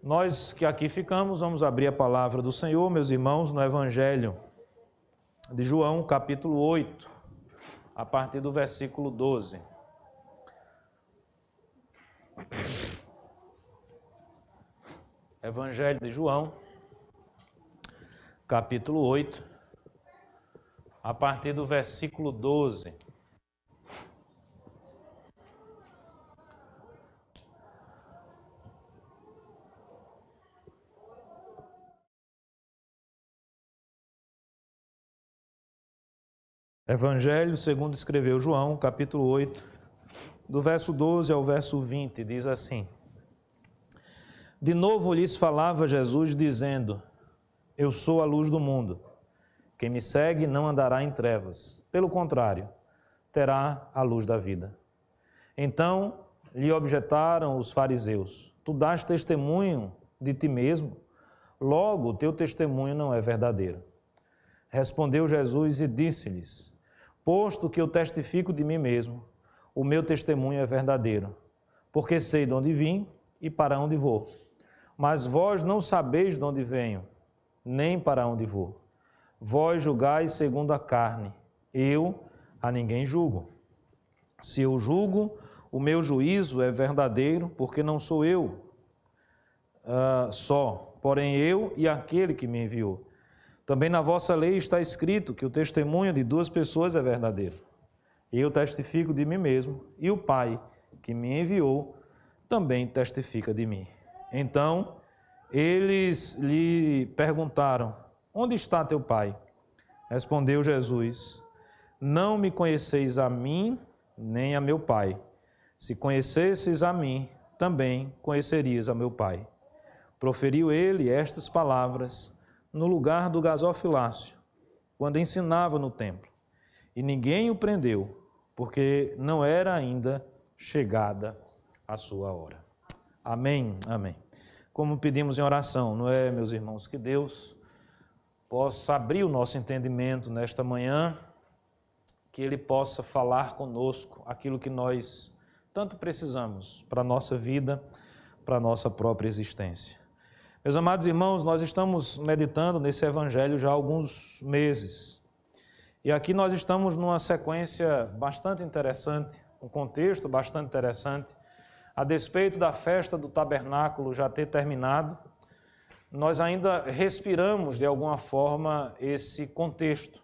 Nós que aqui ficamos, vamos abrir a palavra do Senhor, meus irmãos, no Evangelho de João, capítulo 8, a partir do versículo 12. Evangelho de João, capítulo 8, a partir do versículo 12. Evangelho segundo escreveu João, capítulo 8, do verso 12 ao verso 20, diz assim: De novo lhes falava Jesus, dizendo: Eu sou a luz do mundo. Quem me segue não andará em trevas. Pelo contrário, terá a luz da vida. Então lhe objetaram os fariseus: Tu dás testemunho de ti mesmo, logo o teu testemunho não é verdadeiro. Respondeu Jesus e disse-lhes: Posto que eu testifico de mim mesmo, o meu testemunho é verdadeiro, porque sei de onde vim e para onde vou. Mas vós não sabeis de onde venho, nem para onde vou. Vós julgais segundo a carne, eu a ninguém julgo. Se eu julgo, o meu juízo é verdadeiro, porque não sou eu só, porém eu e aquele que me enviou. Também na vossa lei está escrito que o testemunho de duas pessoas é verdadeiro. Eu testifico de mim mesmo, e o Pai que me enviou também testifica de mim. Então eles lhe perguntaram: Onde está teu Pai? Respondeu Jesus: Não me conheceis a mim, nem a meu Pai. Se conhecesses a mim, também conhecerias a meu Pai. Proferiu ele estas palavras no lugar do gasofilácio, quando ensinava no templo. E ninguém o prendeu, porque não era ainda chegada a sua hora. Amém, amém. Como pedimos em oração, não é, meus irmãos, que Deus possa abrir o nosso entendimento nesta manhã, que Ele possa falar conosco aquilo que nós tanto precisamos para a nossa vida, para a nossa própria existência. Meus amados irmãos, nós estamos meditando nesse Evangelho já há alguns meses. E aqui nós estamos numa sequência bastante interessante, um contexto bastante interessante. A despeito da festa do tabernáculo já ter terminado, nós ainda respiramos de alguma forma esse contexto.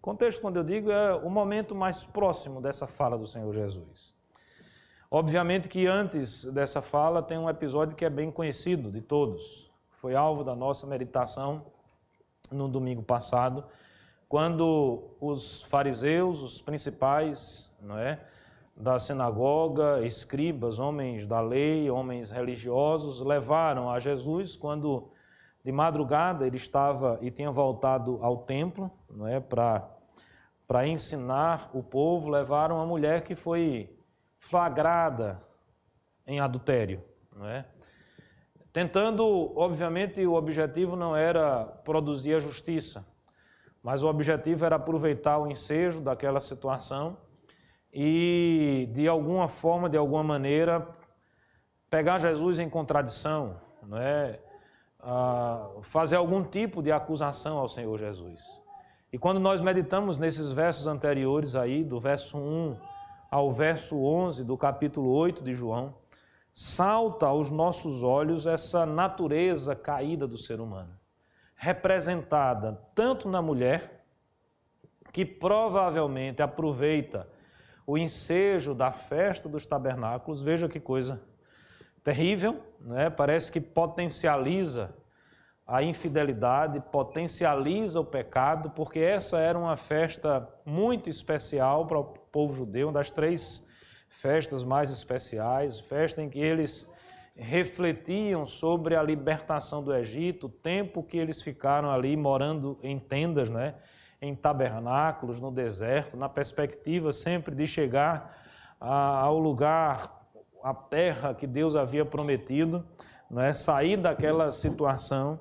Contexto, quando eu digo, é o momento mais próximo dessa fala do Senhor Jesus. Obviamente que antes dessa fala tem um episódio que é bem conhecido de todos. Foi alvo da nossa meditação no domingo passado, quando os fariseus, os principais, da sinagoga, escribas, homens da lei, homens religiosos, levaram a Jesus quando de madrugada ele estava e tinha voltado ao templo, para ensinar o povo. Levaram uma mulher que foi flagrada em adultério, tentando, obviamente, o objetivo não era produzir a justiça, mas o objetivo era aproveitar o ensejo daquela situação e, de alguma forma, de alguma maneira, pegar Jesus em contradição, fazer algum tipo de acusação ao Senhor Jesus. E quando nós meditamos nesses versos anteriores aí, do verso 1 ao verso 11 do capítulo 8 de João, salta aos nossos olhos essa natureza caída do ser humano, representada tanto na mulher, que provavelmente aproveita o ensejo da festa dos tabernáculos. Veja que coisa terrível, Parece que potencializa a infidelidade, potencializa o pecado, porque essa era uma festa muito especial para o povo judeu, uma das 3 festas mais especiais, festa em que eles refletiam sobre a libertação do Egito, o tempo que eles ficaram ali morando em tendas, em tabernáculos, no deserto, na perspectiva sempre de chegar ao lugar, à terra que Deus havia prometido, sair daquela situação.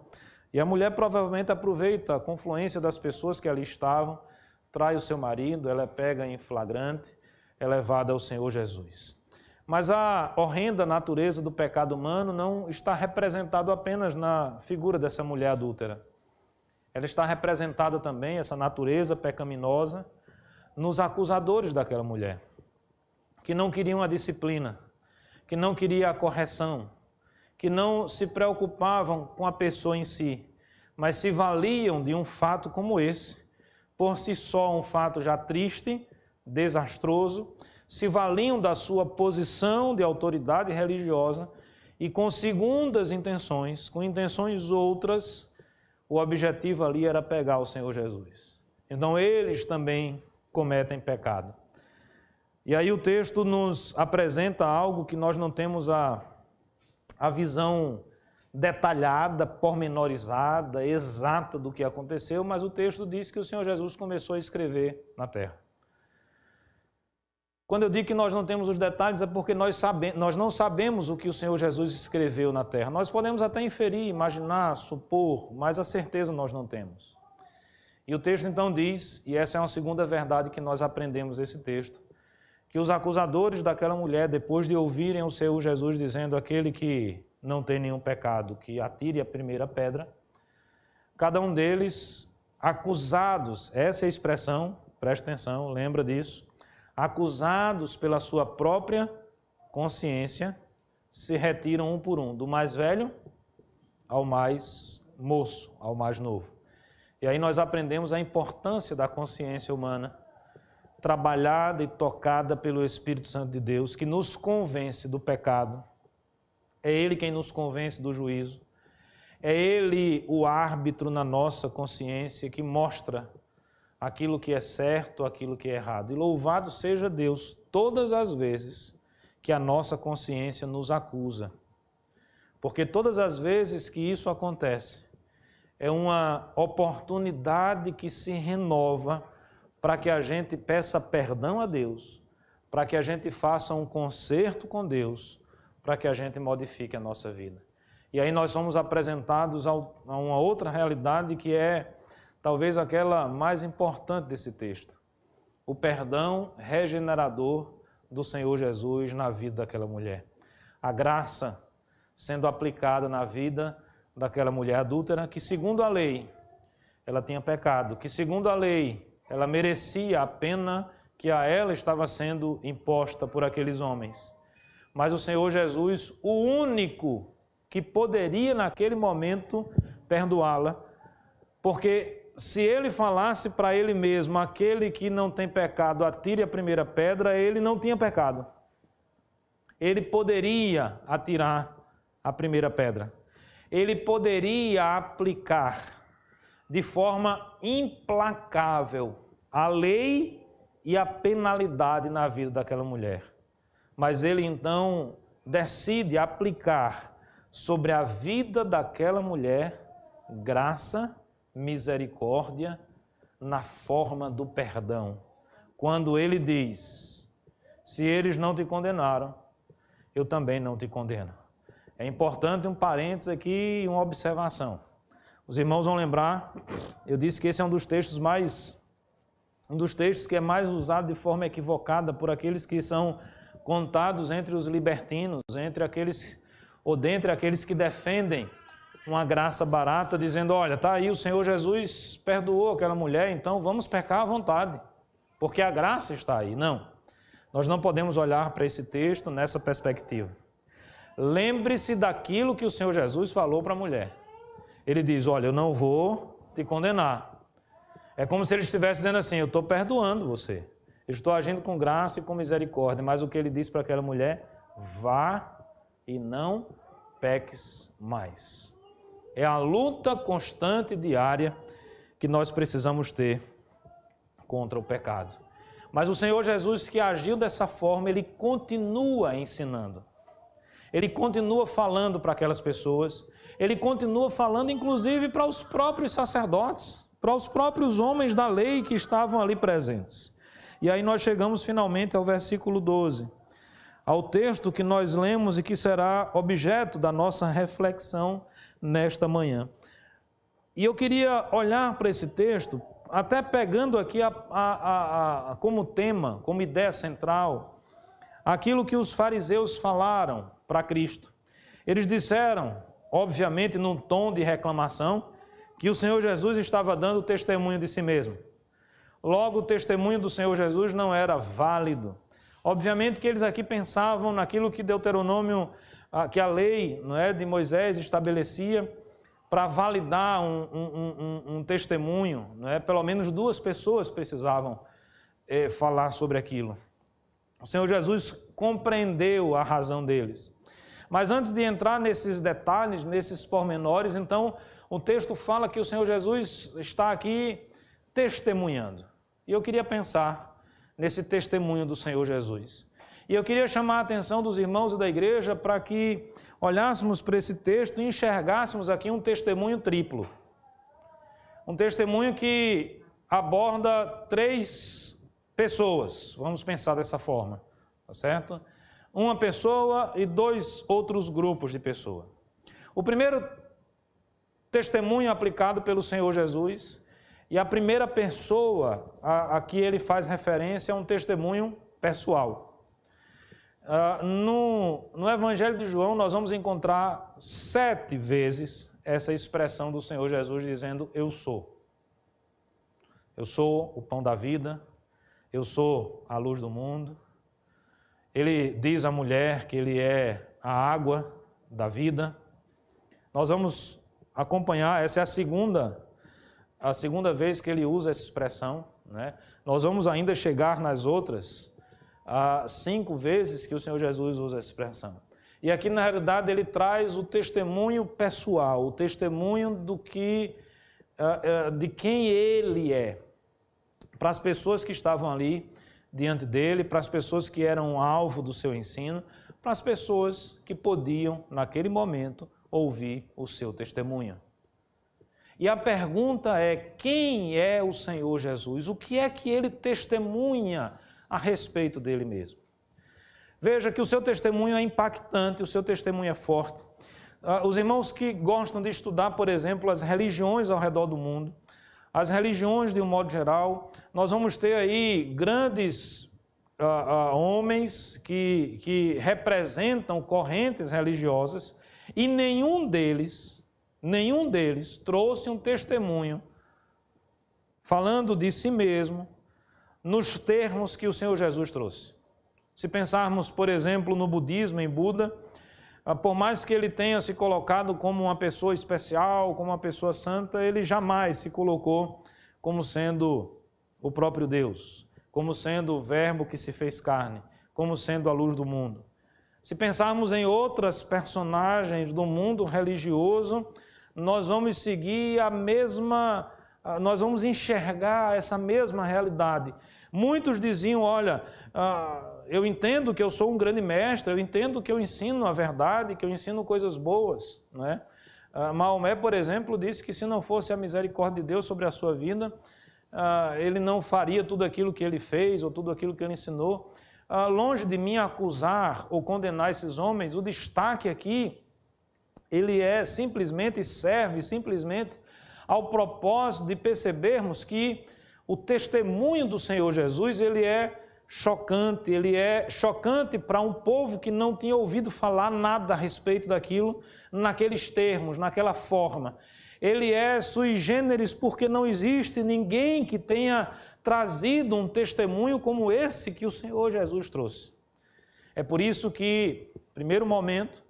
E a mulher provavelmente aproveita a confluência das pessoas que ali estavam, trai o seu marido, ela é pega em flagrante, é levada ao Senhor Jesus. Mas a horrenda natureza do pecado humano não está representada apenas na figura dessa mulher adúltera. Ela está representada também, essa natureza pecaminosa, nos acusadores daquela mulher, que não queriam a disciplina, que não queriam a correção, que não se preocupavam com a pessoa em si, mas se valiam de um fato como esse, por si só um fato já triste, desastroso, se valiam da sua posição de autoridade religiosa e com segundas intenções, com intenções outras, o objetivo ali era pegar o Senhor Jesus. Então eles também cometem pecado. E aí o texto nos apresenta algo que nós não temos a visão detalhada, pormenorizada, exata do que aconteceu, mas o texto diz que o Senhor Jesus começou a escrever na terra. Quando eu digo que nós não temos os detalhes, é porque nós não sabemos o que o Senhor Jesus escreveu na terra. Nós podemos até inferir, imaginar, supor, mas a certeza nós não temos. E o texto então diz, e essa é uma segunda verdade que nós aprendemos desse texto, que os acusadores daquela mulher, depois de ouvirem o Senhor Jesus dizendo aquele que não tem nenhum pecado, que atire a primeira pedra, cada um deles acusados, essa é a expressão, presta atenção, lembra disso, acusados pela sua própria consciência, se retiram um por um, do mais velho ao mais moço, ao mais novo. E aí nós aprendemos a importância da consciência humana, trabalhada e tocada pelo Espírito Santo de Deus, que nos convence do pecado. É Ele quem nos convence do juízo. É Ele o árbitro na nossa consciência que mostra aquilo que é certo, aquilo que é errado. E louvado seja Deus todas as vezes que a nossa consciência nos acusa. Porque todas as vezes que isso acontece, é uma oportunidade que se renova para que a gente peça perdão a Deus, para que a gente faça um concerto com Deus, para que a gente modifique a nossa vida. E aí nós somos apresentados a uma outra realidade que é talvez aquela mais importante desse texto. O perdão regenerador do Senhor Jesus na vida daquela mulher. A graça sendo aplicada na vida daquela mulher adúltera que, segundo a lei, ela tinha pecado, que, segundo a lei, ela merecia a pena que a ela estava sendo imposta por aqueles homens. Mas o Senhor Jesus, o único que poderia naquele momento perdoá-la, porque se ele falasse para ele mesmo, aquele que não tem pecado, atire a primeira pedra, ele não tinha pecado. Ele poderia atirar a primeira pedra. Ele poderia aplicar de forma implacável a lei e a penalidade na vida daquela mulher. Mas ele então decide aplicar sobre a vida daquela mulher graça, misericórdia, na forma do perdão. Quando ele diz, se eles não te condenaram, eu também não te condeno. É importante um parênteses aqui e uma observação. Os irmãos vão lembrar, eu disse que esse é um dos textos que é mais usado de forma equivocada por aqueles que são contados entre os libertinos, dentre aqueles que defendem uma graça barata, dizendo, olha, está aí, o Senhor Jesus perdoou aquela mulher, então vamos pecar à vontade, porque a graça está aí. Não, nós não podemos olhar para esse texto nessa perspectiva. Lembre-se daquilo que o Senhor Jesus falou para a mulher. Ele diz, olha, eu não vou te condenar. É como se ele estivesse dizendo assim, eu estou perdoando você. Eu estou agindo com graça e com misericórdia. Mas o que ele disse para aquela mulher, vá e não peques mais. É a luta constante e diária que nós precisamos ter contra o pecado. Mas o Senhor Jesus, que agiu dessa forma, ele continua ensinando. Ele continua falando para aquelas pessoas, ele continua falando inclusive para os próprios sacerdotes, para os próprios homens da lei que estavam ali presentes. E aí nós chegamos finalmente ao versículo 12, ao texto que nós lemos e que será objeto da nossa reflexão nesta manhã. E eu queria olhar para esse texto, até pegando aqui como tema, como ideia central, aquilo que os fariseus falaram para Cristo. Eles disseram, obviamente num tom de reclamação, que o Senhor Jesus estava dando testemunho de si mesmo. Logo, o testemunho do Senhor Jesus não era válido. Obviamente que eles aqui pensavam naquilo que Deuteronômio, que a lei, não é, de Moisés estabelecia para validar um testemunho, não é? Pelo menos 2 pessoas precisavam falar sobre aquilo. O Senhor Jesus compreendeu a razão deles. Mas antes de entrar nesses detalhes, nesses pormenores, então o texto fala que o Senhor Jesus está aqui testemunhando. E eu queria pensar nesse testemunho do Senhor Jesus. E eu queria chamar a atenção dos irmãos e da igreja para que olhássemos para esse texto e enxergássemos aqui um testemunho triplo. Um testemunho que aborda 3 pessoas, vamos pensar dessa forma, tá certo? Uma pessoa e 2 outros grupos de pessoas. O primeiro testemunho aplicado pelo Senhor Jesus, e a primeira pessoa a que ele faz referência é um testemunho pessoal. No Evangelho de João nós vamos encontrar 7 vezes essa expressão do Senhor Jesus dizendo: eu sou. Eu sou o pão da vida, eu sou a luz do mundo. Ele diz à mulher que ele é a água da vida. Nós vamos acompanhar, essa é a segunda vez que ele usa essa expressão, né? Nós vamos ainda chegar nas outras 5 vezes que o Senhor Jesus usa essa expressão. E aqui, na realidade, ele traz o testemunho pessoal, o testemunho de quem ele é, para as pessoas que estavam ali diante dele, para as pessoas que eram alvo do seu ensino, para as pessoas que podiam, naquele momento, ouvir o seu testemunho. E a pergunta é: quem é o Senhor Jesus? O que é que ele testemunha a respeito dele mesmo? Veja que o seu testemunho é impactante, o seu testemunho é forte. Os irmãos que gostam de estudar, por exemplo, as religiões ao redor do mundo, as religiões de um modo geral, nós vamos ter aí grandes homens que representam correntes religiosas e nenhum deles trouxe um testemunho falando de si mesmo nos termos que o Senhor Jesus trouxe. Se pensarmos, por exemplo, no budismo, em Buda, por mais que ele tenha se colocado como uma pessoa especial, como uma pessoa santa, ele jamais se colocou como sendo o próprio Deus, como sendo o Verbo que se fez carne, como sendo a luz do mundo. Se pensarmos em outras personagens do mundo religioso, nós vamos seguir nós vamos enxergar essa mesma realidade. Muitos diziam: olha, eu entendo que eu sou um grande mestre, eu entendo que eu ensino a verdade, que eu ensino coisas boas, não é? Maomé, por exemplo, disse que se não fosse a misericórdia de Deus sobre a sua vida, ele não faria tudo aquilo que ele fez ou tudo aquilo que ele ensinou. Longe de mim acusar ou condenar esses homens, o destaque aqui, ele serve simplesmente ao propósito de percebermos que o testemunho do Senhor Jesus, ele é chocante para um povo que não tinha ouvido falar nada a respeito daquilo, naqueles termos, naquela forma. Ele é sui generis porque não existe ninguém que tenha trazido um testemunho como esse que o Senhor Jesus trouxe. É por isso que, no primeiro momento,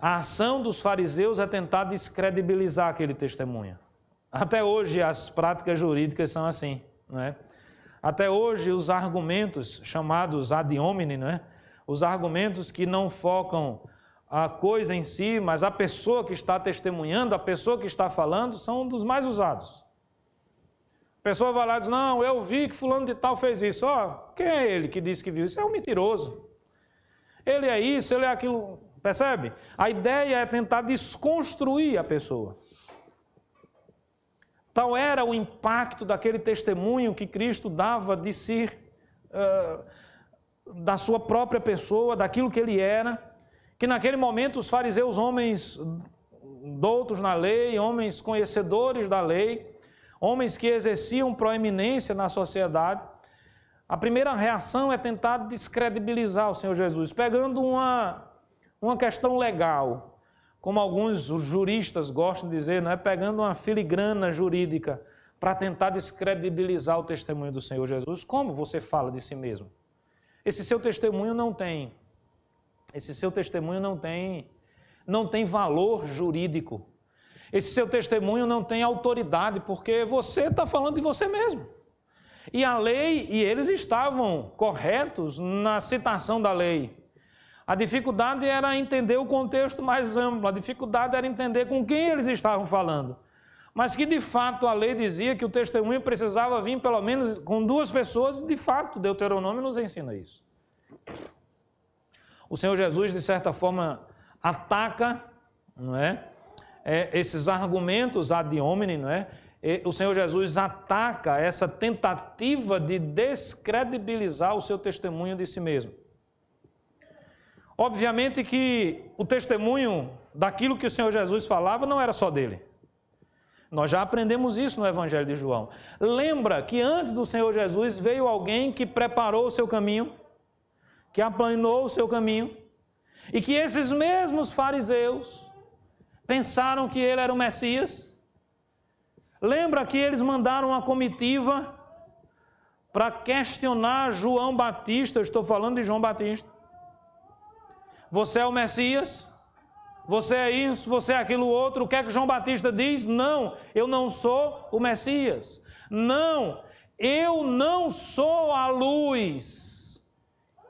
a ação dos fariseus é tentar descredibilizar aquele testemunho. Até hoje as práticas jurídicas são assim, não é? Até hoje os argumentos chamados ad hominem, não é? Os argumentos que não focam a coisa em si, mas a pessoa que está testemunhando, a pessoa que está falando, são dos mais usados. A pessoa vai lá e diz: não, eu vi que fulano de tal fez isso. Quem é ele que disse que viu isso? É um mentiroso. Ele é isso, ele é aquilo. Percebe? A ideia é tentar desconstruir a pessoa. Tal era o impacto daquele testemunho que Cristo dava de si, da sua própria pessoa, daquilo que ele era, que naquele momento os fariseus, homens doutos na lei, homens conhecedores da lei, homens que exerciam proeminência na sociedade, A primeira reação é tentar descredibilizar o Senhor Jesus, pegando uma questão legal, como alguns juristas gostam de dizer, não é? Pegando uma filigrana jurídica para tentar descredibilizar o testemunho do Senhor Jesus. Como você fala de si mesmo? Esse seu testemunho não tem valor jurídico. Esse seu testemunho não tem autoridade, porque você está falando de você mesmo. E a lei, e eles estavam corretos na citação da lei. A dificuldade era entender o contexto mais amplo, a dificuldade era entender com quem eles estavam falando. Mas que de fato a lei dizia que o testemunho precisava vir pelo menos com 2 pessoas, de fato Deuteronômio nos ensina isso. O Senhor Jesus, de certa forma, ataca, não é? Esses argumentos ad hominem, não é? O Senhor Jesus ataca essa tentativa de descredibilizar o seu testemunho de si mesmo. Obviamente que o testemunho daquilo que o Senhor Jesus falava não era só dele. Nós já aprendemos isso no Evangelho de João. Lembra que antes do Senhor Jesus veio alguém que preparou o seu caminho, que aplanou o seu caminho, e que esses mesmos fariseus pensaram que ele era o Messias. Lembra que eles mandaram uma comitiva para questionar João Batista, eu estou falando de João Batista. Você é o Messias? Você é isso, você é aquilo outro. O que é que João Batista diz? Não, eu não sou o Messias. Não, eu não sou a luz.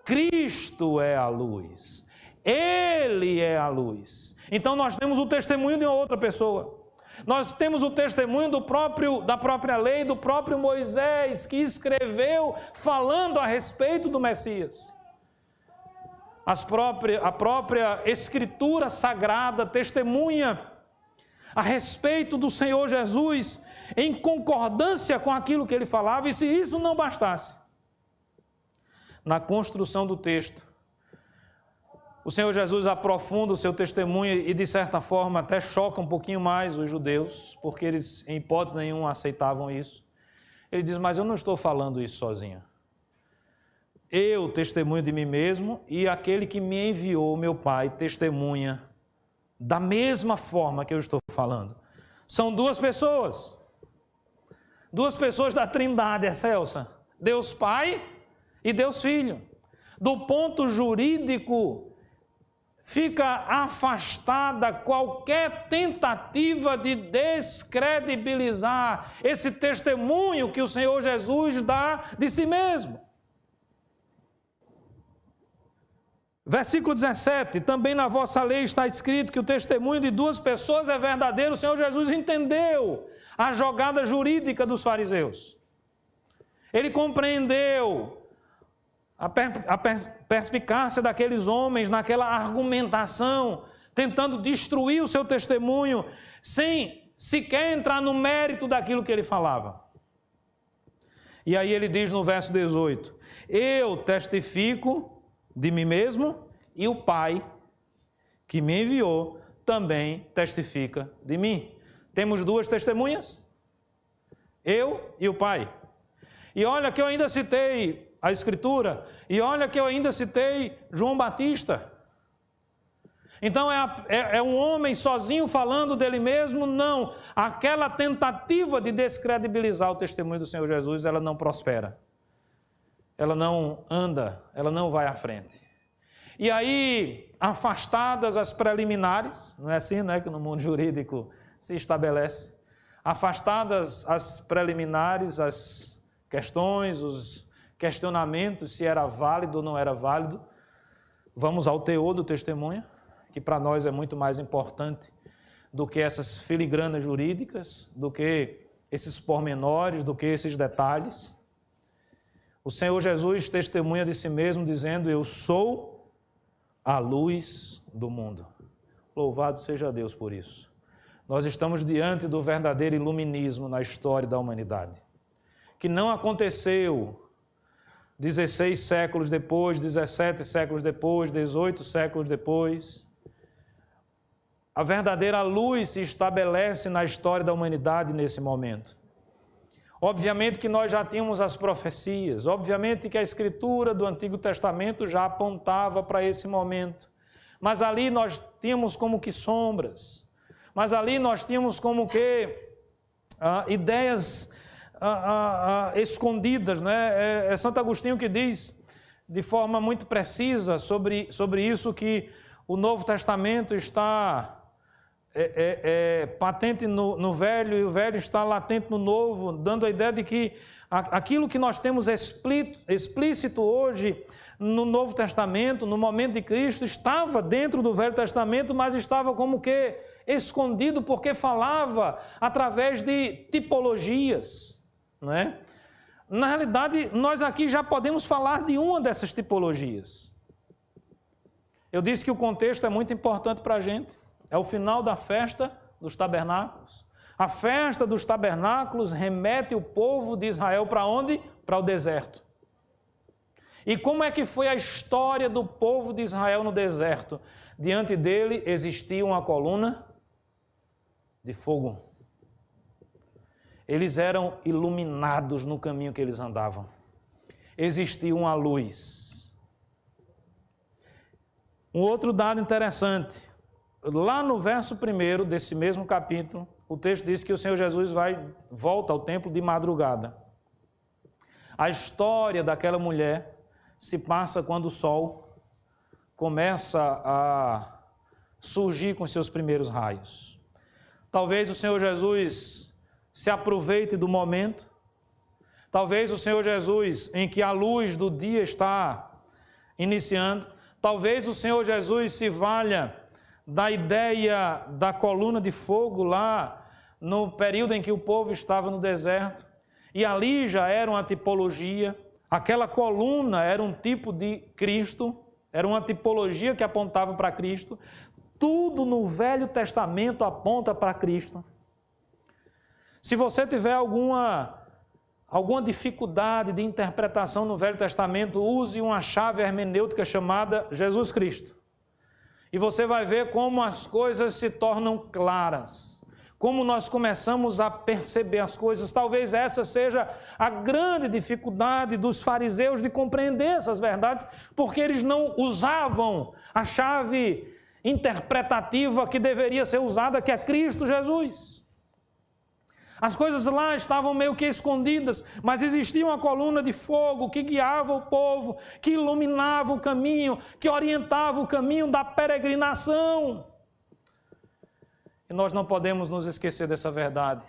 Cristo é a luz. Ele é a luz. Então nós temos o testemunho de uma outra pessoa. Nós temos o testemunho da própria lei, do próprio Moisés, que escreveu falando a respeito do Messias. A própria Escritura Sagrada testemunha a respeito do Senhor Jesus em concordância com aquilo que ele falava, e se isso não bastasse, na construção do texto, o Senhor Jesus aprofunda o seu testemunho e, de certa forma, até choca um pouquinho mais os judeus, porque eles, em hipótese nenhuma, aceitavam isso. Ele diz, mas eu não estou falando isso sozinho. Eu testemunho de mim mesmo e aquele que me enviou, meu Pai, testemunha da mesma forma que eu estou falando. São 2 pessoas. 2 pessoas da Trindade excelsa. Deus Pai e Deus Filho. Do ponto jurídico, fica afastada qualquer tentativa de descredibilizar esse testemunho que o Senhor Jesus dá de si mesmo. Versículo 17, também na vossa lei está escrito que o testemunho de 2 pessoas é verdadeiro. O Senhor Jesus entendeu a jogada jurídica dos fariseus. Ele compreendeu a perspicácia daqueles homens naquela argumentação, tentando destruir o seu testemunho, sem sequer entrar no mérito daquilo que ele falava. E aí ele diz no verso 18, eu testifico de mim mesmo e o Pai que me enviou também testifica de mim. Temos 2 testemunhas, eu e o Pai. E olha que eu ainda citei a Escritura, e olha que eu ainda citei João Batista. Então é um homem sozinho falando dele mesmo? Não. Aquela tentativa de descredibilizar o testemunho do Senhor Jesus, ela não prospera. Ela não anda, ela não vai à frente. E aí, afastadas as preliminares, não é assim, né, que no mundo jurídico se estabelece, afastadas as preliminares, as questões, os questionamentos, se era válido ou não era válido, vamos ao teor do testemunho, que para nós é muito mais importante do que essas filigranas jurídicas, do que esses pormenores, do que esses detalhes. O Senhor Jesus testemunha de si mesmo dizendo, eu sou a luz do mundo. Louvado seja Deus por isso. Nós estamos diante do verdadeiro iluminismo na história da humanidade, que não aconteceu 16 séculos depois, 17 séculos depois, 18 séculos depois. A verdadeira luz se estabelece na história da humanidade nesse momento. Obviamente que nós já tínhamos as profecias, obviamente que a escritura do Antigo Testamento já apontava para esse momento. Mas ali nós tínhamos como que sombras, mas ali nós tínhamos como que ideias escondidas, né? É Santo Agostinho que diz de forma muito precisa sobre isso, que o Novo Testamento está patente no Velho e o Velho está latente no Novo, dando a ideia de que aquilo que nós temos explícito hoje no Novo Testamento, no momento de Cristo, estava dentro do Velho Testamento, mas estava como que escondido, porque falava através de tipologias, não é? Na realidade, nós aqui já podemos falar de uma dessas tipologias. Eu disse que o contexto é muito importante para a gente. É o final da festa dos tabernáculos. A festa dos tabernáculos remete o povo de Israel para onde? Para o deserto. E como é que foi a história do povo de Israel no deserto? Diante dele existia uma coluna de fogo. Eles eram iluminados no caminho que eles andavam. Existia uma luz. Um outro dado interessante. Lá no verso 1 desse mesmo capítulo, o texto diz que o Senhor Jesus volta ao templo de madrugada. A história daquela mulher se passa quando o sol começa a surgir com seus primeiros raios. Talvez o Senhor Jesus se aproveite do momento. Talvez o Senhor Jesus, em que a luz do dia está iniciando, talvez o Senhor Jesus se valha da ideia da coluna de fogo lá no período em que o povo estava no deserto, e ali já era uma tipologia, aquela coluna era um tipo de Cristo, era uma tipologia que apontava para Cristo. Tudo no Velho Testamento aponta para Cristo. Se você tiver alguma dificuldade de interpretação no Velho Testamento, use uma chave hermenêutica chamada Jesus Cristo. E você vai ver como as coisas se tornam claras, como nós começamos a perceber as coisas. Talvez essa seja a grande dificuldade dos fariseus de compreender essas verdades, porque eles não usavam a chave interpretativa que deveria ser usada, que é Cristo Jesus. As coisas lá estavam meio que escondidas, mas existia uma coluna de fogo que guiava o povo, que iluminava o caminho, que orientava o caminho da peregrinação. E nós não podemos nos esquecer dessa verdade.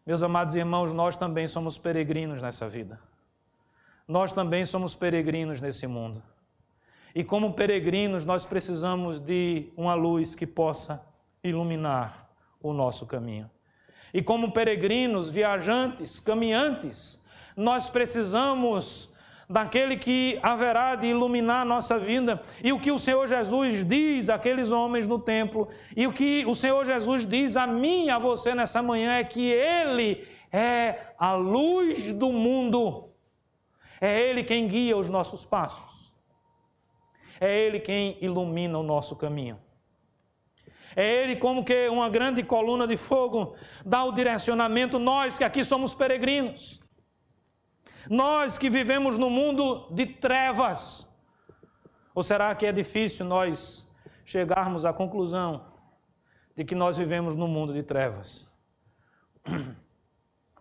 Meus amados irmãos, nós também somos peregrinos nessa vida. Nós também somos peregrinos nesse mundo. E como peregrinos, nós precisamos de uma luz que possa iluminar o nosso caminho. E como peregrinos, viajantes, caminhantes, nós precisamos daquele que haverá de iluminar a nossa vida. E o que o Senhor Jesus diz àqueles homens no templo, e o que o Senhor Jesus diz a mim e a você nessa manhã, é que Ele é a luz do mundo. É Ele quem guia os nossos passos. É Ele quem ilumina o nosso caminho. É Ele como que uma grande coluna de fogo dá o direcionamento. Nós que aqui somos peregrinos, nós que vivemos no mundo de trevas, ou será que é difícil nós chegarmos à conclusão de que nós vivemos no mundo de trevas?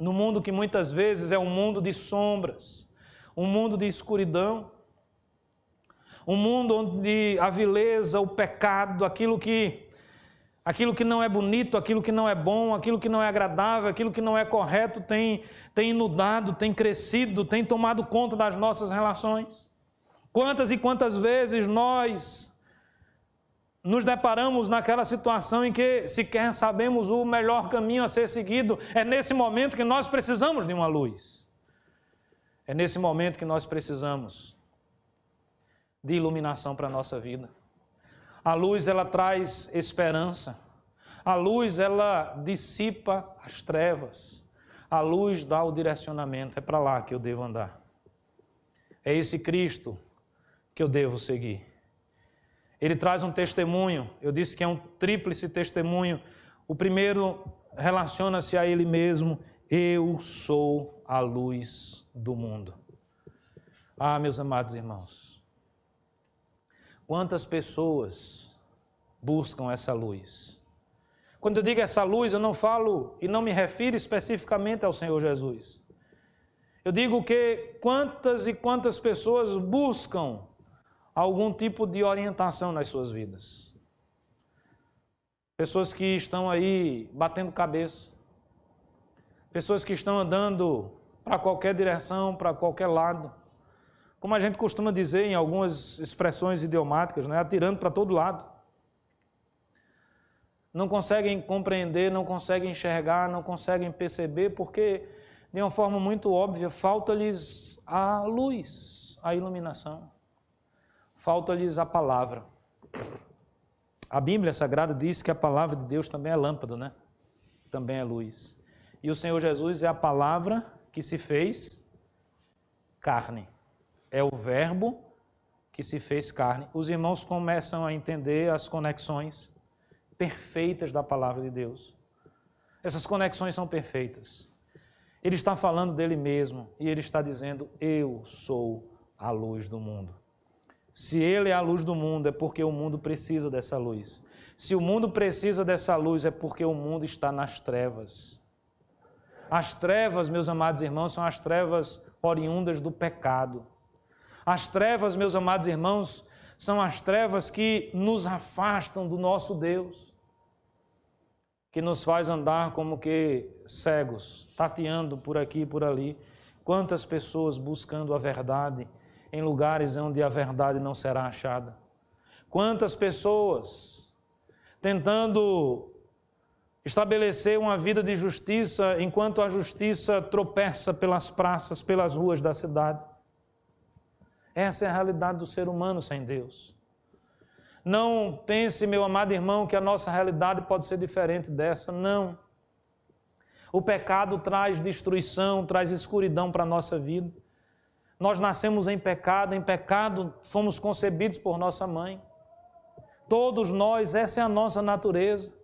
No mundo que muitas vezes é um mundo de sombras, um mundo de escuridão, um mundo onde a vileza, o pecado, aquilo que não é bonito, aquilo que não é bom, aquilo que não é agradável, aquilo que não é correto tem inundado, tem crescido, tem tomado conta das nossas relações. Quantas e quantas vezes nós nos deparamos naquela situação em que sequer sabemos o melhor caminho a ser seguido. É nesse momento que nós precisamos de uma luz. É nesse momento que nós precisamos de iluminação para a nossa vida. A luz, ela traz esperança. A luz, ela dissipa as trevas. A luz dá o direcionamento. É para lá que eu devo andar. É esse Cristo que eu devo seguir. Ele traz um testemunho. Eu disse que é um tríplice testemunho. O primeiro relaciona-se a Ele mesmo. Eu sou a luz do mundo. Ah, meus amados irmãos, quantas pessoas buscam essa luz? Quando eu digo essa luz, eu não falo e não me refiro especificamente ao Senhor Jesus. Eu digo que quantas e quantas pessoas buscam algum tipo de orientação nas suas vidas. Pessoas que estão aí batendo cabeça. Pessoas que estão andando para qualquer direção, para qualquer lado. Como a gente costuma dizer em algumas expressões idiomáticas, né? Atirando para todo lado. Não conseguem compreender, não conseguem enxergar, não conseguem perceber, porque, de uma forma muito óbvia, falta-lhes a luz, a iluminação. Falta-lhes a palavra. A Bíblia Sagrada diz que a palavra de Deus também é lâmpada, né? Também é luz. E o Senhor Jesus é a palavra que se fez carne. É o verbo que se fez carne. Os irmãos começam a entender as conexões perfeitas da palavra de Deus. Essas conexões são perfeitas. Ele está falando dele mesmo e ele está dizendo: eu sou a luz do mundo. Se ele é a luz do mundo, é porque o mundo precisa dessa luz. Se o mundo precisa dessa luz, é porque o mundo está nas trevas. As trevas, meus amados irmãos, são as trevas oriundas do pecado. As trevas, meus amados irmãos, são as trevas que nos afastam do nosso Deus, que nos faz andar como que cegos, tateando por aqui e por ali. Quantas pessoas buscando a verdade em lugares onde a verdade não será achada. Quantas pessoas tentando estabelecer uma vida de justiça, enquanto a justiça tropeça pelas praças, pelas ruas da cidade. Essa é a realidade do ser humano sem Deus. Não pense, meu amado irmão, que a nossa realidade pode ser diferente dessa. Não. O pecado traz destruição, traz escuridão para a nossa vida. Nós nascemos em pecado fomos concebidos por nossa mãe. Todos nós, essa é a nossa natureza.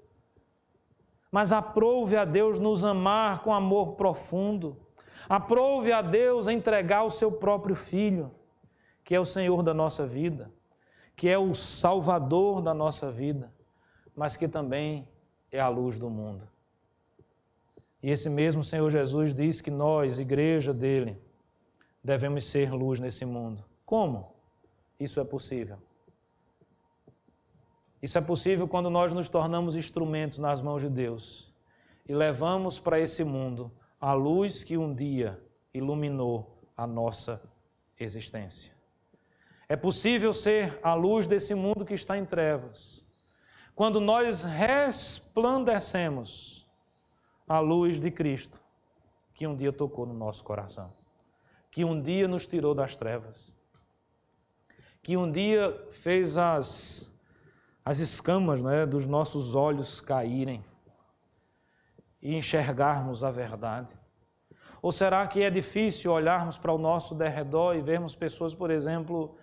Mas aprove a Deus nos amar com amor profundo. Aprove a Deus entregar o seu próprio Filho, que é o Senhor da nossa vida, que é o Salvador da nossa vida, mas que também é a luz do mundo. E esse mesmo Senhor Jesus diz que nós, igreja dele, devemos ser luz nesse mundo. Como isso é possível? Isso é possível quando nós nos tornamos instrumentos nas mãos de Deus e levamos para esse mundo a luz que um dia iluminou a nossa existência. É possível ser a luz desse mundo que está em trevas quando nós resplandecemos a luz de Cristo que um dia tocou no nosso coração, que um dia nos tirou das trevas, que um dia fez as escamas, né, dos nossos olhos caírem e enxergarmos a verdade. Ou será que é difícil olharmos para o nosso derredor e vermos pessoas, por exemplo,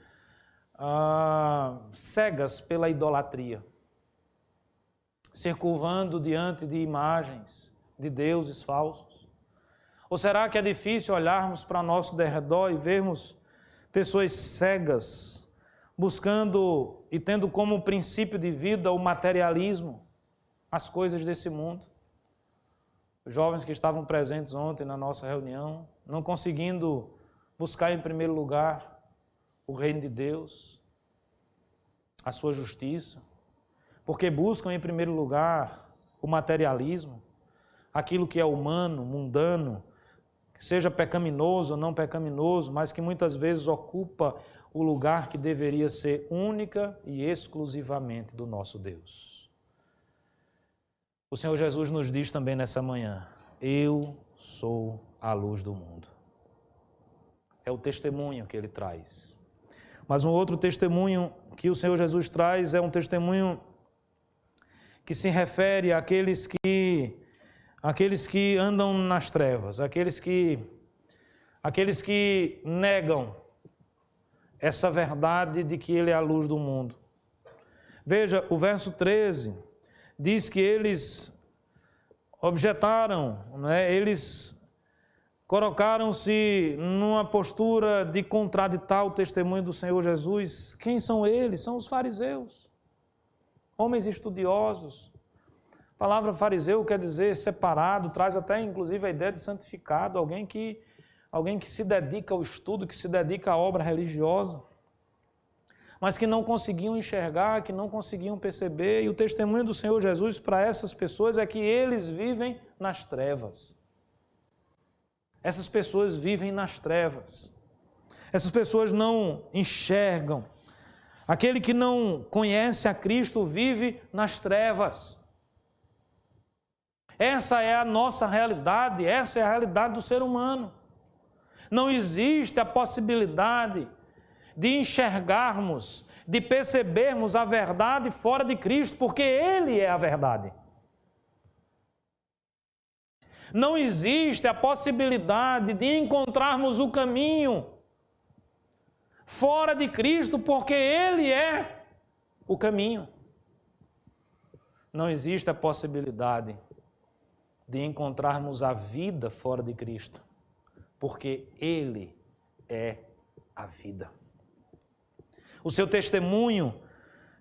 cegas pela idolatria, se curvando diante de imagens de deuses falsos? Ou será que é difícil olharmos para o nosso derredor e vermos pessoas cegas, buscando e tendo como princípio de vida o materialismo, as coisas desse mundo? Os jovens que estavam presentes ontem na nossa reunião, não conseguindo buscar em primeiro lugar o reino de Deus, a sua justiça, porque buscam em primeiro lugar o materialismo, aquilo que é humano, mundano, que seja pecaminoso ou não pecaminoso, mas que muitas vezes ocupa o lugar que deveria ser única e exclusivamente do nosso Deus. O Senhor Jesus nos diz também nessa manhã: eu sou a luz do mundo. É o testemunho que ele traz. Mas um outro testemunho que o Senhor Jesus traz é um testemunho que se refere àqueles que andam nas trevas, aqueles que negam essa verdade de que ele é a luz do mundo. Veja, o verso 13 diz que eles objetaram, eles colocaram-se numa postura de contraditar o testemunho do Senhor Jesus. Quem são eles? São os fariseus, homens estudiosos. A palavra fariseu quer dizer separado, traz até inclusive a ideia de santificado, alguém que se dedica ao estudo, que se dedica à obra religiosa, mas que não conseguiam enxergar, que não conseguiam perceber. E o testemunho do Senhor Jesus para essas pessoas é que eles vivem nas trevas. Essas pessoas vivem nas trevas. Essas pessoas não enxergam. Aquele que não conhece a Cristo vive nas trevas. Essa é a nossa realidade, essa é a realidade do ser humano. Não existe a possibilidade de enxergarmos, de percebermos a verdade fora de Cristo, porque Ele é a verdade. Não existe a possibilidade de encontrarmos o caminho fora de Cristo, porque Ele é o caminho. Não existe a possibilidade de encontrarmos a vida fora de Cristo, porque Ele é a vida. O seu testemunho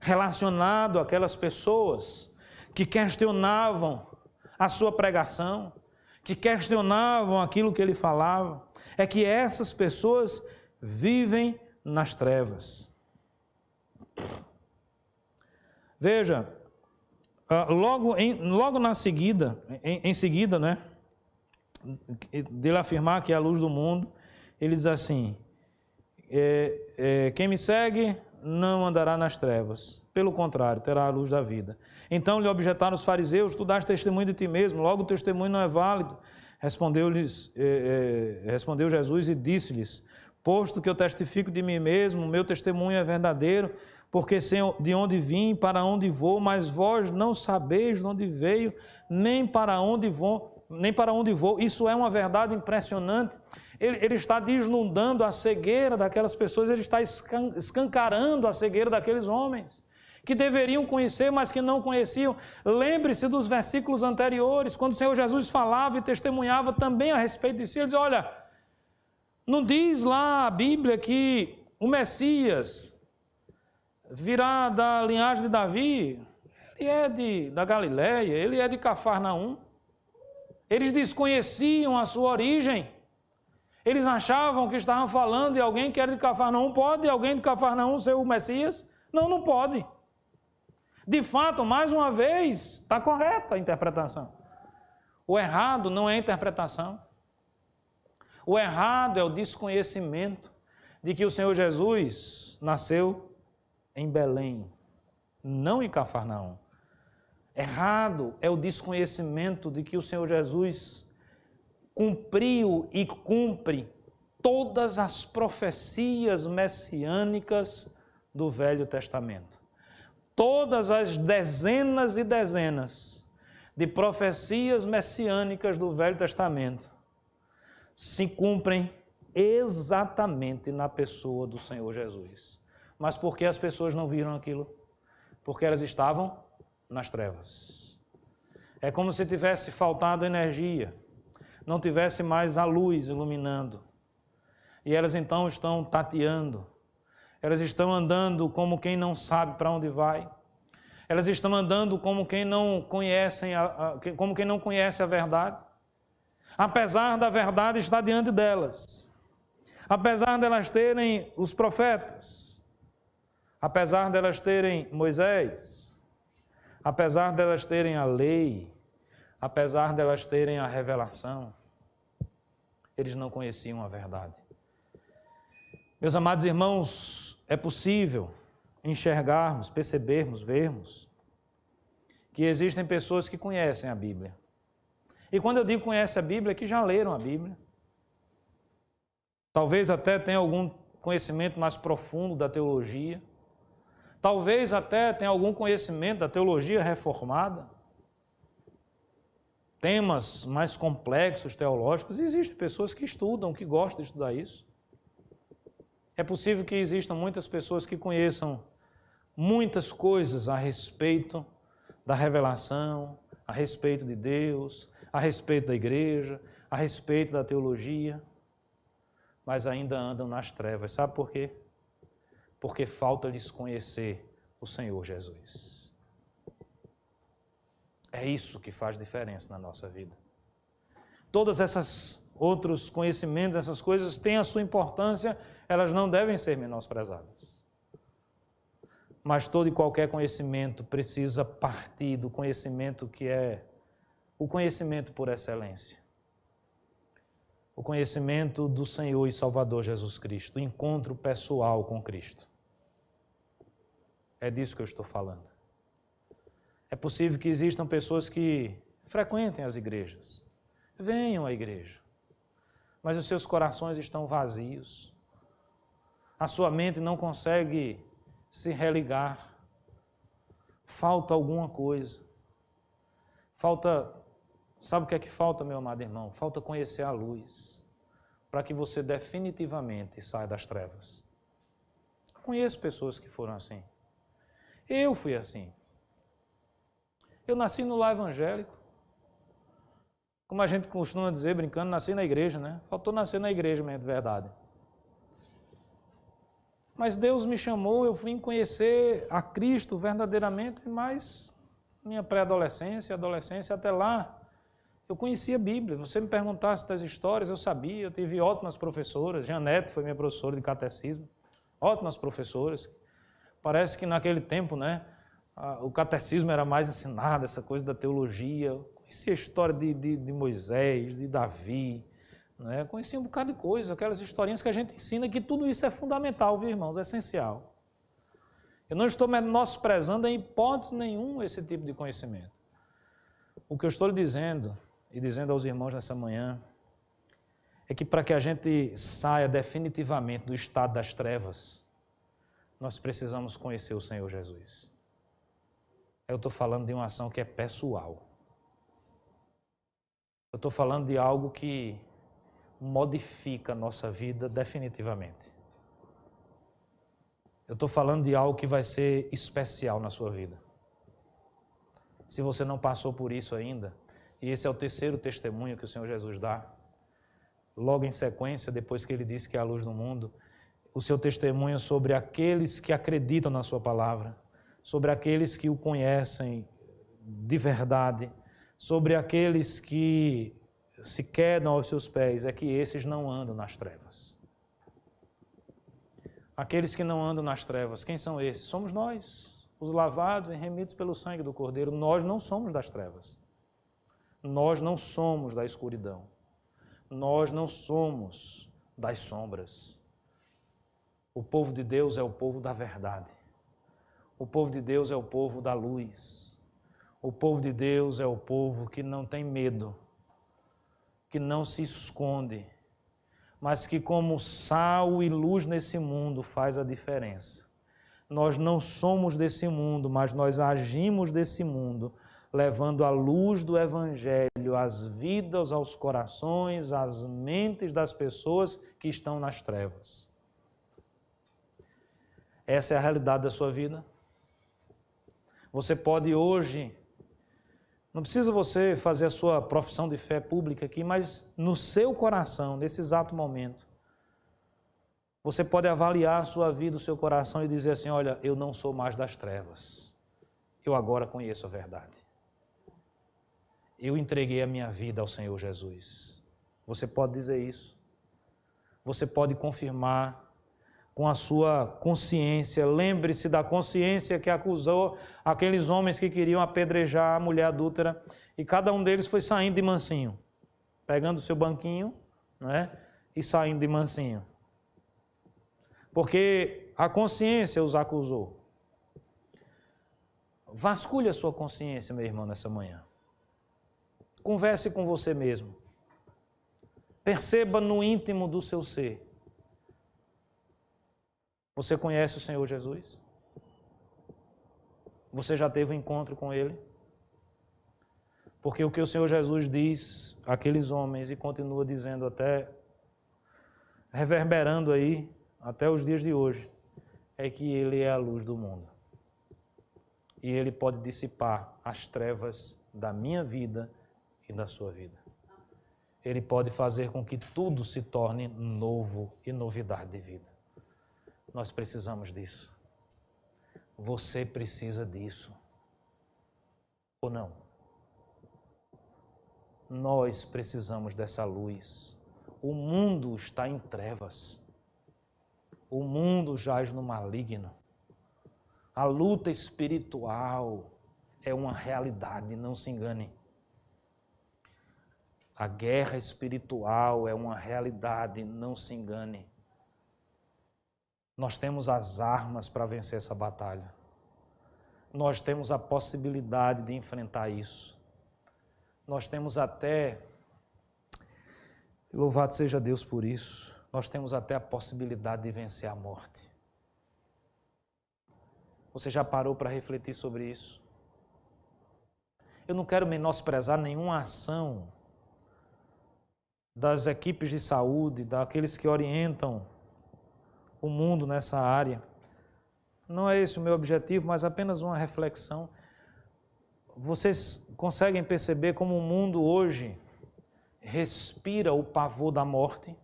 relacionado àquelas pessoas que questionavam a sua pregação, que questionavam aquilo que ele falava, é que essas pessoas vivem nas trevas. Veja, logo na seguida, em seguida, né, dele afirmar que é a luz do mundo, ele diz assim: quem me segue não andará nas trevas, pelo contrário, terá a luz da vida. Então lhe objetaram os fariseus: tu dás testemunho de ti mesmo, logo o testemunho não é válido. Respondeu Jesus e disse-lhes: posto que eu testifico de mim mesmo, meu testemunho é verdadeiro, porque sei de onde vim, para onde vou, mas vós não sabeis de onde veio, nem para onde vou. Isso é uma verdade impressionante. Ele está deslumbrando a cegueira daquelas pessoas, ele está escancarando a cegueira daqueles homens que deveriam conhecer, mas que não conheciam. Lembre-se dos versículos anteriores, quando o Senhor Jesus falava e testemunhava também a respeito de si. Ele diz: olha, não diz lá a Bíblia que o Messias virá da linhagem de Davi? Ele é da Galileia, ele é de Cafarnaum. Eles desconheciam a sua origem. Eles achavam que estavam falando de alguém que era de Cafarnaum. Pode alguém de Cafarnaum ser o Messias? Não, não pode. De fato, mais uma vez, está correta a interpretação. O errado não é a interpretação. O errado é o desconhecimento de que o Senhor Jesus nasceu em Belém, não em Cafarnaum. Errado é o desconhecimento de que o Senhor Jesus cumpriu e cumpre todas as profecias messiânicas do Velho Testamento. Todas as dezenas e dezenas de profecias messiânicas do Velho Testamento se cumprem exatamente na pessoa do Senhor Jesus. Mas por que as pessoas não viram aquilo? Porque elas estavam nas trevas. É como se tivesse faltado energia, não tivesse mais a luz iluminando. E elas então estão tateando. Elas estão andando como quem não sabe para onde vai. Elas estão andando como quem não conhece a verdade. Apesar da verdade estar diante delas. Apesar delas terem os profetas. Apesar delas terem Moisés. Apesar delas terem a lei. Apesar delas terem a revelação. Eles não conheciam a verdade. Meus amados irmãos, é possível enxergarmos, percebermos, vermos que existem pessoas que conhecem a Bíblia. E quando eu digo conhecem a Bíblia, é que já leram a Bíblia. Talvez até tenham algum conhecimento mais profundo da teologia. Talvez até tenham algum conhecimento da teologia reformada. Temas mais complexos teológicos. Existem pessoas que estudam, que gostam de estudar isso. É possível que existam muitas pessoas que conheçam muitas coisas a respeito da revelação, a respeito de Deus, a respeito da igreja, a respeito da teologia, mas ainda andam nas trevas. Sabe por quê? Porque falta-lhes conhecer o Senhor Jesus. É isso que faz diferença na nossa vida. Todas essas outros conhecimentos, essas coisas têm a sua importância, elas não devem ser menosprezadas. Mas todo e qualquer conhecimento precisa partir do conhecimento que é o conhecimento por excelência. O conhecimento do Senhor e Salvador Jesus Cristo, o encontro pessoal com Cristo. É disso que eu estou falando. É possível que existam pessoas que frequentem as igrejas, venham à igreja, mas os seus corações estão vazios. A sua mente não consegue se religar. Falta alguma coisa. Sabe o que é que falta, meu amado irmão? Falta conhecer a luz, para que você definitivamente saia das trevas. Conheço pessoas que foram assim. Eu fui assim. Eu nasci no lar evangélico. Como a gente costuma dizer, brincando, nasci na igreja, né? Faltou nascer na igreja mesmo, de verdade. Mas Deus me chamou, eu vim conhecer a Cristo verdadeiramente, mas minha pré-adolescência, adolescência, até lá, eu conhecia a Bíblia. Você me perguntasse das histórias, eu sabia. Eu tive ótimas professoras. Janete foi minha professora de catecismo. Ótimas professoras. Parece que naquele tempo, né, o catecismo era mais ensinado, essa coisa da teologia. Eu conhecia a história de Moisés, de Davi, né? Conhecia um bocado de coisa, aquelas historinhas que a gente ensina, que tudo isso é fundamental, viu, irmãos? É essencial. Eu não estou menosprezando em hipótese nenhuma esse tipo de conhecimento. O que eu estou lhe dizendo, e dizendo aos irmãos nessa manhã, é que para que a gente saia definitivamente do estado das trevas, nós precisamos conhecer o Senhor Jesus. Eu estou falando de uma ação que é pessoal. Eu estou falando de algo que modifica a nossa vida definitivamente. Eu estou falando de algo que vai ser especial na sua vida. Se você não passou por isso ainda, e esse é o terceiro testemunho que o Senhor Jesus dá, logo em sequência, depois que ele disse que é a luz do mundo, o seu testemunho sobre aqueles que acreditam na sua palavra, sobre aqueles que o conhecem de verdade, sobre aqueles que se quedam aos seus pés, é que esses não andam nas trevas. Aqueles que não andam nas trevas, quem são esses? Somos nós, os lavados e remidos pelo sangue do Cordeiro. Nós não somos das trevas. Nós não somos da escuridão. Nós não somos das sombras. O povo de Deus é o povo da verdade. O povo de Deus é o povo da luz. O povo de Deus é o povo que não tem medo, que não se esconde, mas que como sal e luz nesse mundo faz a diferença. Nós não somos desse mundo, mas nós agimos desse mundo, levando a luz do Evangelho às vidas, aos corações, às mentes das pessoas que estão nas trevas. Essa é a realidade da sua vida. Você pode hoje, não precisa você fazer a sua profissão de fé pública aqui, mas no seu coração, nesse exato momento, você pode avaliar a sua vida, o seu coração e dizer assim, olha, eu não sou mais das trevas. Eu agora conheço a verdade. Eu entreguei a minha vida ao Senhor Jesus. Você pode dizer isso. Você pode confirmar com a sua consciência. Lembre-se da consciência que acusou aqueles homens que queriam apedrejar a mulher adúltera, e cada um deles foi saindo de mansinho, pegando o seu banquinho, né, e saindo de mansinho. Porque a consciência os acusou. Vasculhe a sua consciência, meu irmão, nessa manhã. Converse com você mesmo. Perceba no íntimo do seu ser. Você conhece o Senhor Jesus? Você já teve um encontro com Ele? Porque o que o Senhor Jesus diz àqueles homens e continua dizendo até, reverberando aí, até os dias de hoje, é que Ele é a luz do mundo. E Ele pode dissipar as trevas da minha vida e da sua vida. Ele pode fazer com que tudo se torne novo e novidade de vida. Nós precisamos disso. Você precisa disso. Ou não? Nós precisamos dessa luz. O mundo está em trevas. O mundo jaz no maligno. A luta espiritual é uma realidade, não se engane. A guerra espiritual é uma realidade, não se engane. Nós temos as armas para vencer essa batalha. Nós temos a possibilidade de enfrentar isso. Nós temos até, louvado seja Deus por isso, nós temos até a possibilidade de vencer a morte. Você já parou para refletir sobre isso? Eu não quero menosprezar nenhuma ação das equipes de saúde, daqueles que orientam o mundo nessa área. Não é esse o meu objetivo, mas apenas uma reflexão. Vocês conseguem perceber como o mundo hoje respira o pavor da morte?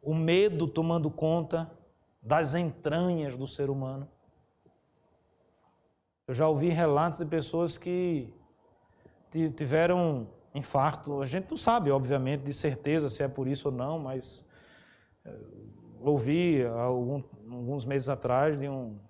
O medo tomando conta das entranhas do ser humano? Eu já ouvi relatos de pessoas que tiveram infarto. A gente não sabe, obviamente, de certeza se é por isso ou não, mas ouvi alguns meses atrás de uma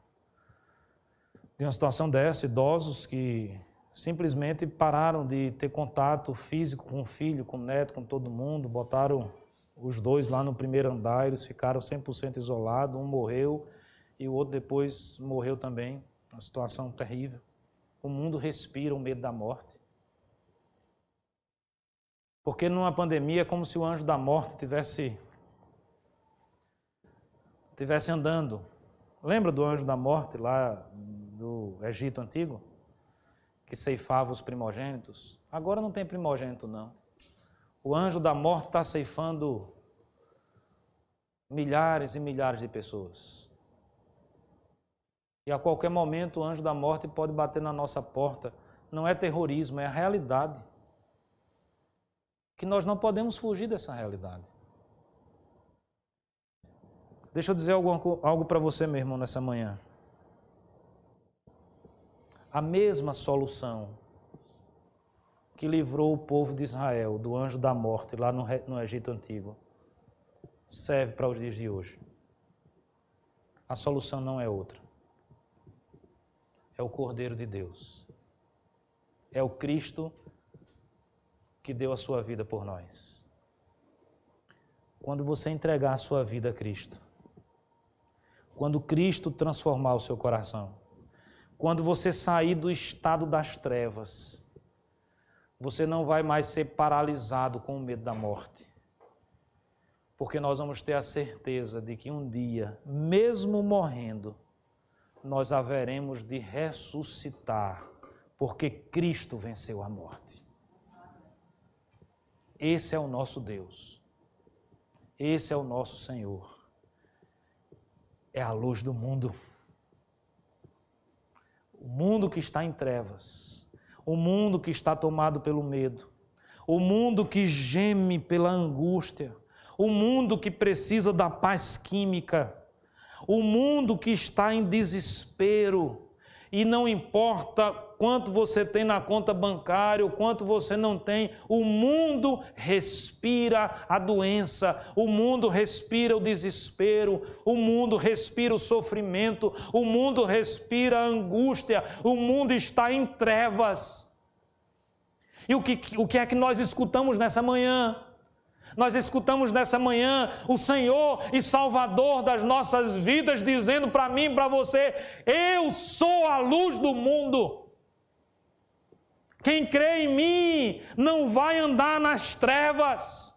situação dessa, idosos que simplesmente pararam de ter contato físico com o filho, com o neto, com todo mundo, botaram os dois lá no primeiro andar, eles ficaram 100% isolados, um morreu e o outro depois morreu também, uma situação terrível. O mundo respira o medo da morte. Porque numa pandemia é como se o anjo da morte tivesse andando. Lembra do anjo da morte lá do Egito Antigo? Que ceifava os primogênitos? Agora não tem primogênito, não. O anjo da morte está ceifando milhares e milhares de pessoas. E a qualquer momento o anjo da morte pode bater na nossa porta. Não é terrorismo, é a realidade. Que nós não podemos fugir dessa realidade. Deixa eu dizer algo para você, meu irmão, nessa manhã. A mesma solução que livrou o povo de Israel do anjo da morte lá no Egito Antigo serve para os dias de hoje. A solução não é outra. É o Cordeiro de Deus. É o Cristo que deu a sua vida por nós. Quando você entregar a sua vida a Cristo, quando Cristo transformar o seu coração, quando você sair do estado das trevas, você não vai mais ser paralisado com o medo da morte. Porque nós vamos ter a certeza de que um dia, mesmo morrendo, nós haveremos de ressuscitar, porque Cristo venceu a morte. Esse é o nosso Deus. Esse é o nosso Senhor. É a luz do mundo. O mundo que está em trevas. O mundo que está tomado pelo medo. O mundo que geme pela angústia. O mundo que precisa da paz química. O mundo que está em desespero. E não importa quanto você tem na conta bancária, o quanto você não tem, o mundo respira a doença, o mundo respira o desespero, o mundo respira o sofrimento, o mundo respira a angústia, o mundo está em trevas. E o que é que nós escutamos nessa manhã? Nós escutamos nessa manhã o Senhor e Salvador das nossas vidas dizendo para mim e para você: eu sou a luz do mundo. Quem crê em mim não vai andar nas trevas.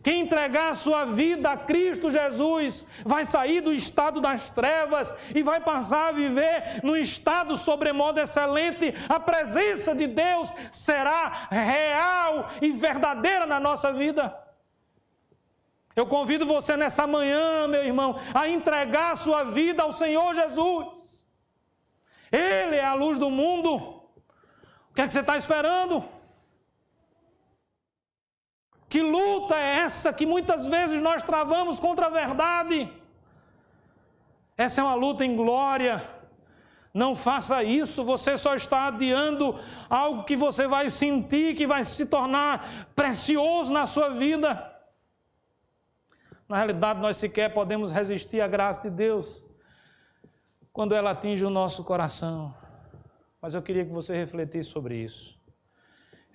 Quem entregar a sua vida a Cristo Jesus vai sair do estado das trevas e vai passar a viver no estado sobremodo excelente. A presença de Deus será real e verdadeira na nossa vida. Eu convido você nessa manhã, meu irmão, a entregar a sua vida ao Senhor Jesus. Ele é a luz do mundo. O que é que você está esperando? Que luta é essa que muitas vezes nós travamos contra a verdade? Essa é uma luta em glória. Não faça isso, você só está adiando algo que você vai sentir, que vai se tornar precioso na sua vida. Na realidade, nós sequer podemos resistir à graça de Deus quando ela atinge o nosso coração. Mas eu queria que você refletisse sobre isso.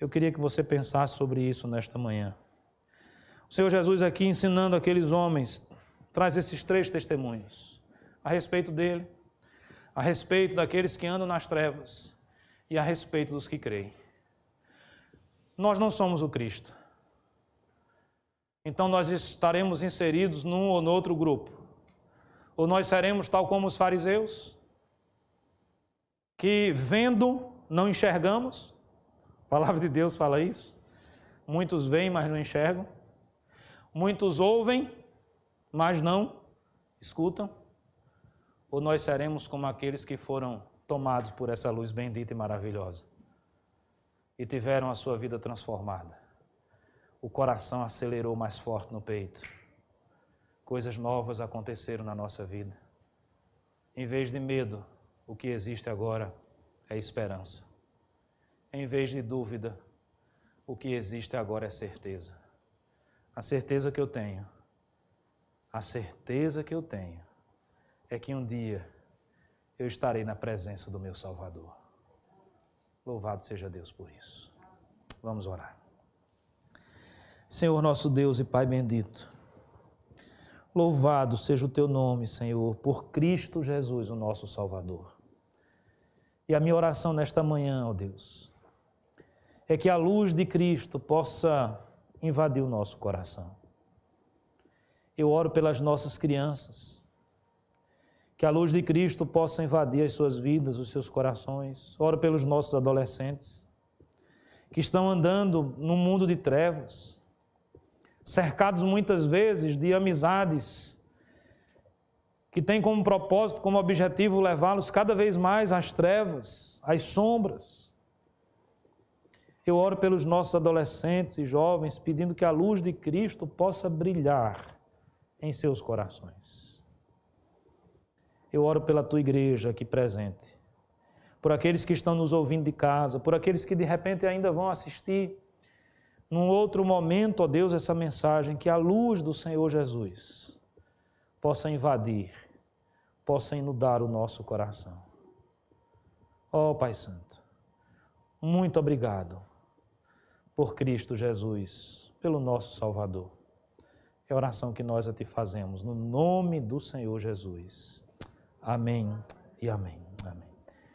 Eu queria que você pensasse sobre isso nesta manhã. O Senhor Jesus aqui ensinando aqueles homens, traz esses 3 testemunhos a respeito dele, a respeito daqueles que andam nas trevas e a respeito dos que creem. Nós não somos o Cristo. Então nós estaremos inseridos num ou no outro grupo. Ou nós seremos tal como os fariseus, que vendo não enxergamos. A palavra de Deus fala isso. Muitos veem, mas não enxergam. Muitos ouvem, mas não escutam. Ou nós seremos como aqueles que foram tomados por essa luz bendita e maravilhosa e tiveram a sua vida transformada. O coração acelerou mais forte no peito. Coisas novas aconteceram na nossa vida. Em vez de medo, o que existe agora é esperança. Em vez de dúvida, o que existe agora é certeza. A certeza que eu tenho é que um dia eu estarei na presença do meu Salvador. Louvado seja Deus por isso. Vamos orar. Senhor nosso Deus e Pai bendito, louvado seja o Teu nome, Senhor, por Cristo Jesus, o nosso Salvador. E a minha oração nesta manhã, ó Deus, é que a luz de Cristo possa invadir o nosso coração. Eu oro pelas nossas crianças, que a luz de Cristo possa invadir as suas vidas, os seus corações. Oro pelos nossos adolescentes, que estão andando num mundo de trevas, cercados muitas vezes de amizades, que têm como propósito, como objetivo, levá-los cada vez mais às trevas, às sombras. Eu oro pelos nossos adolescentes e jovens, pedindo que a luz de Cristo possa brilhar em seus corações. Eu oro pela Tua igreja aqui presente, por aqueles que estão nos ouvindo de casa, por aqueles que de repente ainda vão assistir num outro momento, ó Deus, essa mensagem, que a luz do Senhor Jesus possa invadir, possa inundar o nosso coração. Ó Pai Santo, muito obrigado por Cristo Jesus, pelo nosso Salvador. É a oração que nós a Ti fazemos, no nome do Senhor Jesus. Amém e amém.